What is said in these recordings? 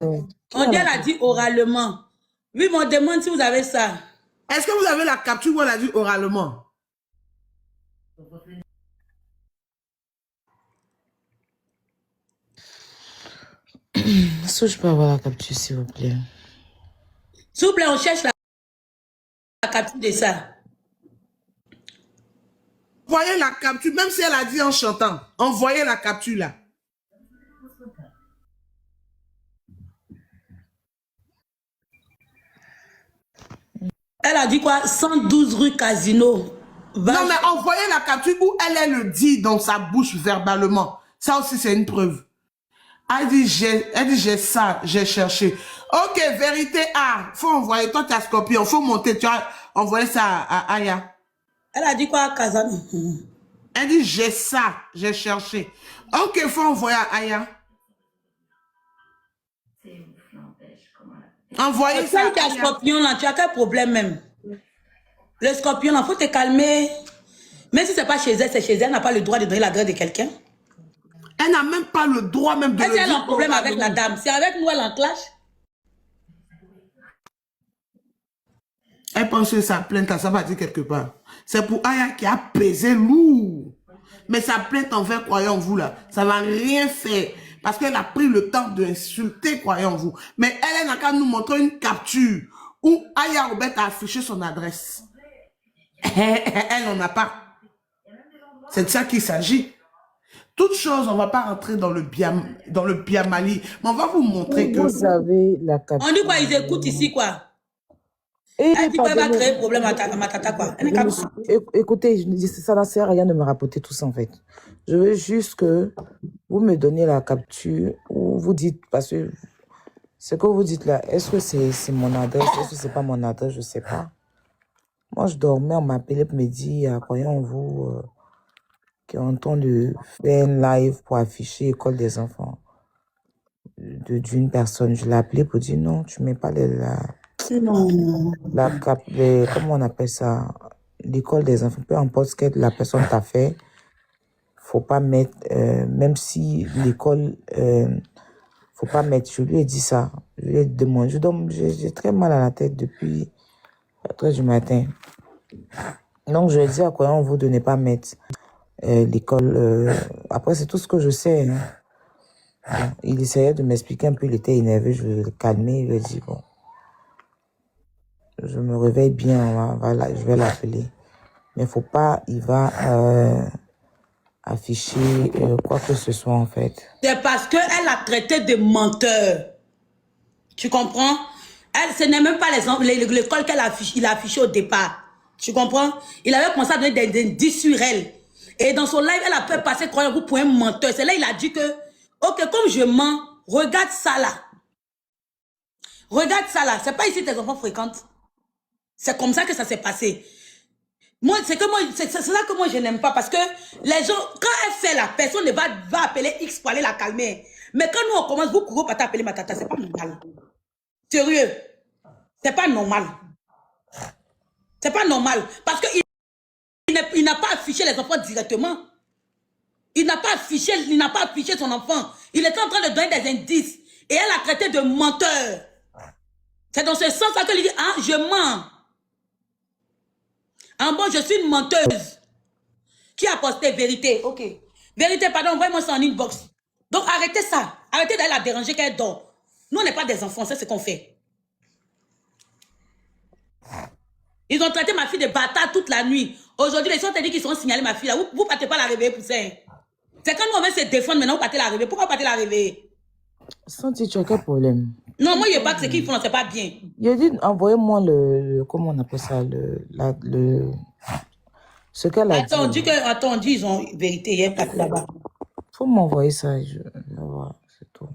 On dit, elle a dit oralement. Oui, mais on demande si vous avez ça. Est-ce que vous avez la capture où elle a dit oralement? Est-ce que je peux avoir la capture, s'il vous plaît? S'il vous plaît, on cherche la capture de ça. Envoyez la capture, même si elle a dit en chantant. Envoyez la capture là. Elle a dit quoi? 112 rue Casino. Non, mais envoyez la capture où elle le dit dans sa bouche verbalement. Ça aussi, c'est une preuve. Elle dit, j'ai ça, j'ai cherché. Ok, vérité A. Faut envoyer, toi, tu as Scorpion. Faut monter, tu as envoyé ça à Aya. Elle a dit quoi à Kazano? Elle dit, j'ai ça, j'ai cherché. Ok, faut envoyer à Aya. Envoyez ça à Aya. Scorpion là, tu as quel problème même? Le Scorpion là, faut te calmer. Même si c'est pas chez elle, c'est chez elle, elle n'a pas le droit de donner l'adresse de quelqu'un. Elle n'a même pas le droit même de le dire. Elle a un problème avec la dame. C'est avec nous, elle en clash. Elle pense que sa plainte, ça va dire quelque part. C'est pour Aya qui a pesé lourd. Mais sa plainte envers Croyant vous là, ça va rien faire. Parce qu'elle a pris le temps d'insulter Croyant vous. Mais elle n'a qu'à nous montrer une capture où Aya Robert a affiché son adresse. Elle n'en a pas. C'est de ça qu'il s'agit. Toute chose, on ne va pas rentrer dans le biamali, mais on va vous montrer que... Vous avez la capture. On dit quoi, ils écoutent ici quoi. Elle dit qu'elle va créer problème à ma tata quoi. Écoutez, ça ne sert à rien de me rapporter tout ça en fait. Je veux juste que vous me donniez la capture ou vous dites, parce que ce que vous dites là, est-ce que c'est mon adresse, est-ce que c'est pas mon adresse, je ne sais pas. Moi, je dormais, on m'appelait pour me dire, croyons-vous, qu'on est en train de faire un live pour afficher l'école des enfants d'une personne. Je l'ai appelé pour dire non, tu ne mets pas comment on appelle ça, l'école des enfants, peu importe ce que la personne t'a fait, faut pas mettre, même si l'école, faut pas mettre, je lui ai dit ça, je lui ai demandé, j'ai très mal à la tête depuis 3 du matin. Donc, je lui ai dit à quoi on vous de ne pas mettre l'école, après c'est tout ce que je sais, hein. Bon, il essayait de m'expliquer un peu, il était énervé, je l'ai calmé, il lui ai dit bon, je me réveille bien, voilà, je vais l'appeler. Mais faut pas, il va afficher quoi que ce soit en fait. C'est parce qu'elle a traité de menteur. Tu comprends? Elle, ce n'est même pas l'école qu'il a affiché au départ. Tu comprends? Il avait commencé à donner des indices sur elle. Et dans son live, elle a fait passer croyez-vous pour un menteur. C'est là il a dit que, ok, comme je mens, regarde ça là. Regarde ça là. C'est pas ici tes enfants fréquentent. C'est comme ça que ça s'est passé. Moi, c'est ça que moi je n'aime pas parce que les gens, quand elle fait la personne va appeler X pour aller la calmer. Mais quand nous on commence, vous courez pas appeler ma tata, c'est pas normal. Sérieux. C'est pas normal. C'est pas normal. Parce qu'il n'a pas affiché les enfants directement. Il n'a pas affiché son enfant. Il était en train de donner des indices. Et elle a traité de menteur. C'est dans ce sens-là qu'elle dit, ah, je mens. En bon, je suis une menteuse. Qui a posté vérité? Ok. Vérité, pardon, envoyez-moi ça en inbox. Donc arrêtez ça. Arrêtez d'aller la déranger qu'elle dort. Nous, on n'est pas des enfants, c'est ce qu'on fait. Ils ont traité ma fille de bâtard toute la nuit. Aujourd'hui, les gens ont dit qu'ils sont signalés ma fille là. Vous ne partez pas la réveiller pour ça. C'est quand nous on veut se défendre, maintenant vous partez la réveiller. Pourquoi vous partez la réveiller? Santi, tu as quel problème? Non, moi, je ne sais pas que ce qu'ils font, c'est pas bien. Il a dit, envoyez-moi comment on appelle ça, ce qu'elle a dit. Attends, on dit, ils ont vérité, il y a pas là-bas. Faut m'envoyer ça, je vais voir, c'est tout.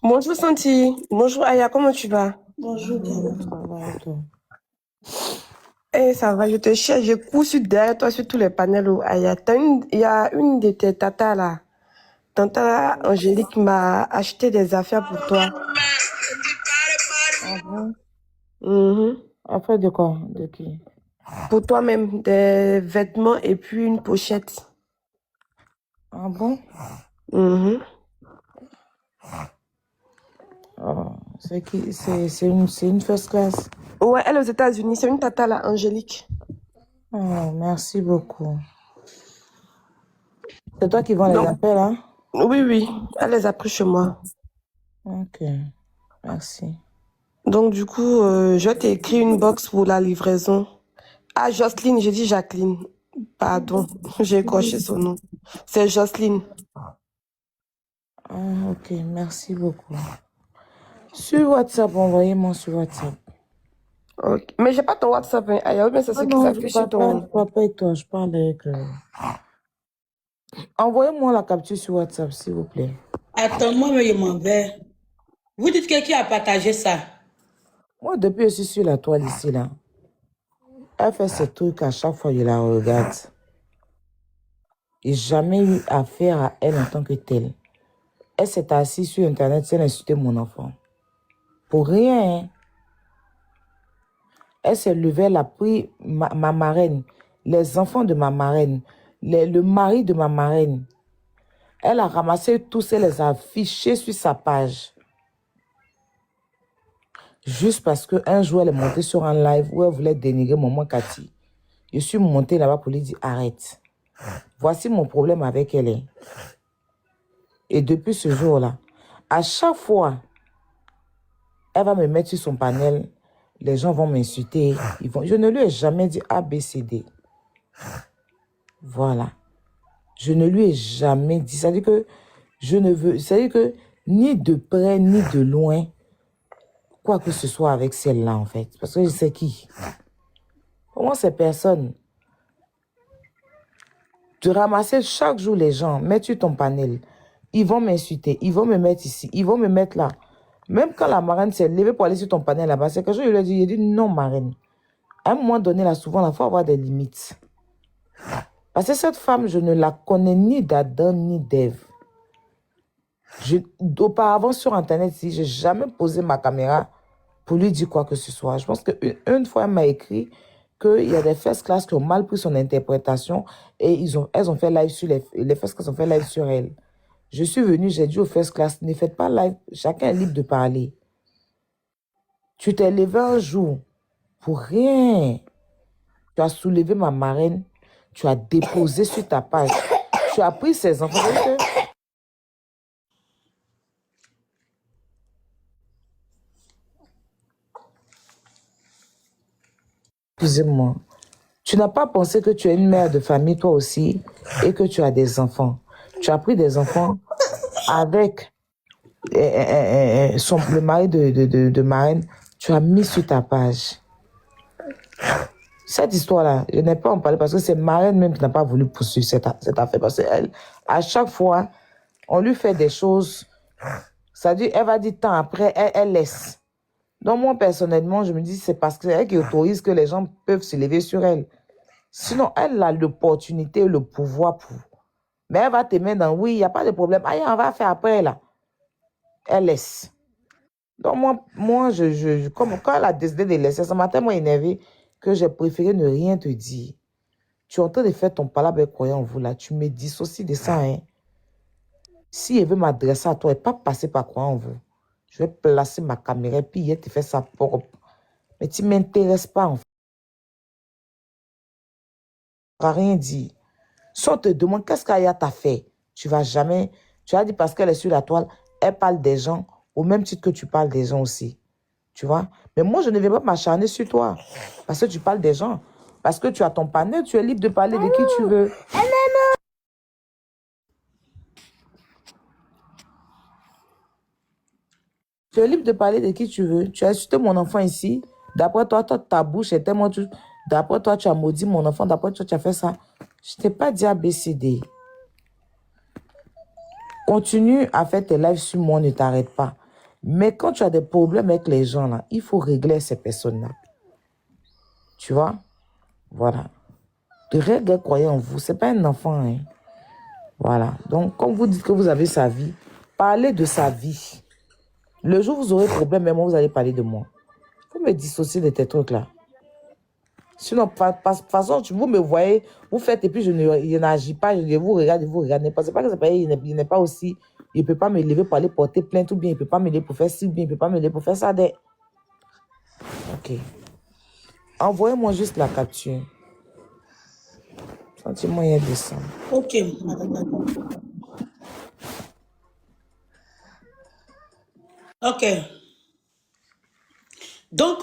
Bonjour Santi. Bonjour Aya, comment tu vas? Bonjour. Ça va et toi? Eh, ça va, je te cherche, je cours derrière toi sur tous les panels. Aya, il y a une de tes tatas là. Tanta Angélique m'a acheté des affaires pour toi. Ah bon? Mhm. Affaire de quoi? De qui? Pour toi-même, des vêtements et puis une pochette. Ah bon? Mhm. Oh, c'est qui? C'est une first class. Ouais, elle aux États-Unis, c'est une tata là, Angélique. Oh, merci beaucoup. C'est toi qui vends les Donc, appels, hein? oui, elle les a pris chez moi. Ok, merci. Donc, du coup, je t'ai écrit une box pour la livraison. Ah, Jocelyne, j'ai dit Jacqueline. Pardon, j'ai écorché son nom. C'est Jocelyne. Ah, ok, merci beaucoup. Sur WhatsApp, envoyez-moi sur WhatsApp. Ok. Mais j'ai pas ton WhatsApp, hein. Aya, mais c'est ce Ah qui non, je s'affiche parle sur ton... pas avec toi, je parle avec... Envoyez-moi la capture sur WhatsApp, s'il vous plaît. Attends, moi, je m'en vais. Vous dites que qui a partagé ça? Moi, depuis que je suis sur la toile ici, là, elle fait ce truc à chaque fois que je la regarde. J'ai jamais eu affaire à elle en tant que telle. Elle s'est assise sur Internet sans insulter mon enfant. Pour rien, hein. Elle s'est levée, elle a pris ma marraine, les enfants de ma marraine, le mari de ma marraine. Elle a ramassé tous et les a affichés sur sa page. Juste parce qu'un jour, elle est montée sur un live où elle voulait dénigrer maman Cathy. Je suis montée là-bas pour lui dire arrête. Voici mon problème avec elle. Hein. Et depuis ce jour-là, à chaque fois, elle va me mettre sur son panel. Les gens vont m'insulter. Je ne lui ai jamais dit ABCD. Voilà. Je ne lui ai jamais dit. C'est-à-dire que je ne veux. C'est-à-dire que ni de près ni de loin, quoi que ce soit avec celle-là, en fait. Parce que je sais qui. Pour moi, ces personnes, de ramasser chaque jour les gens, mettre sur ton panel, ils vont m'insulter, ils vont me mettre ici, ils vont me mettre là. Même quand la marraine s'est levée pour aller sur ton panel là-bas, c'est que je lui ai dit, non, marraine. À un moment donné, là, souvent, il faut avoir des limites. Parce que cette femme, je ne la connais ni d'Adam ni d'Ève. Auparavant, sur Internet, si je n'ai jamais posé ma caméra pour lui dire quoi que ce soit. Je pense qu'une fois, elle m'a écrit qu'il y a des first class qui ont mal pris son interprétation et elles ont fait live sur les first class ont fait live sur elle. Je suis venue, j'ai dit aux first class, ne faites pas live, chacun est libre de parler. Tu t'es levé un jour pour rien. Tu as soulevé ma marraine, tu as déposé sur ta page, tu as pris ses enfants. Excusez-moi. Tu n'as pas pensé que tu es une mère de famille, toi aussi, et que tu as des enfants. Tu as pris des enfants avec le mari de marraine, tu as mis sur ta page. Cette histoire-là, je n'ai pas en parler parce que c'est marraine même qui n'a pas voulu poursuivre cette affaire. Parce qu'elle, à chaque fois, on lui fait des choses, c'est-à-dire, elle va dire tant après, elle laisse. Donc moi, personnellement, je me dis, c'est parce que c'est elle qui autorise que les gens peuvent se lever sur elle. Sinon, elle a l'opportunité, le pouvoir pour. Mais elle va te mettre dans, oui, il n'y a pas de problème. Ah, on va faire après, là. Elle laisse. Donc, moi comme, quand elle a décidé de laisser, ça m'a tellement énervé que j'ai préféré ne rien te dire. Tu es en train de faire ton palabre croyant en vous, là. Tu me dissocies de ça, hein. Si elle veut m'adresser à toi et pas passer par croyant en vous, je vais placer ma caméra et puis elle te fait ça propre. Mais tu ne m'intéresses pas, en fait. Tu n'as rien dit. Si on te demande qu'est-ce qu'Aya t'a fait, tu vas jamais. Tu as dit parce qu'elle est sur la toile, elle parle des gens au même titre que tu parles des gens aussi. Tu vois? Mais moi, je ne vais pas m'acharner sur toi parce que tu parles des gens. Parce que tu as ton panel, tu es libre de parler de qui tu veux. Tu es libre de parler de qui tu veux. Tu as insulté mon enfant ici. D'après toi, ta bouche est tellement... D'après toi, tu as maudit mon enfant. D'après toi, tu as fait ça. Je ne t'ai pas dit ABCD. Continue à faire tes lives sur moi, ne t'arrête pas. Mais quand tu as des problèmes avec les gens, là, il faut régler ces personnes-là. Tu vois? Voilà. De règles, croyez en vous. Ce n'est pas un enfant. Hein. Voilà. Donc, comme vous dites que vous avez sa vie, parlez de sa vie. Le jour où vous aurez problème, même moi, vous allez parler de moi. Il faut me dissocier de tes trucs-là. Sinon, de toute façon, vous me voyez, vous faites et puis je n'agis pas, je vous regarde. Ne pensez pas que ça il n'est pas aussi, il ne peut pas me lever pour aller porter plainte ou bien il ne peut pas me lever pour faire ci, ou bien il ne peut pas me lever pour faire ça. Ok. Envoyez-moi juste la capture. Sentiment indécent. Ok, madame, d'accord. Ok. Donc,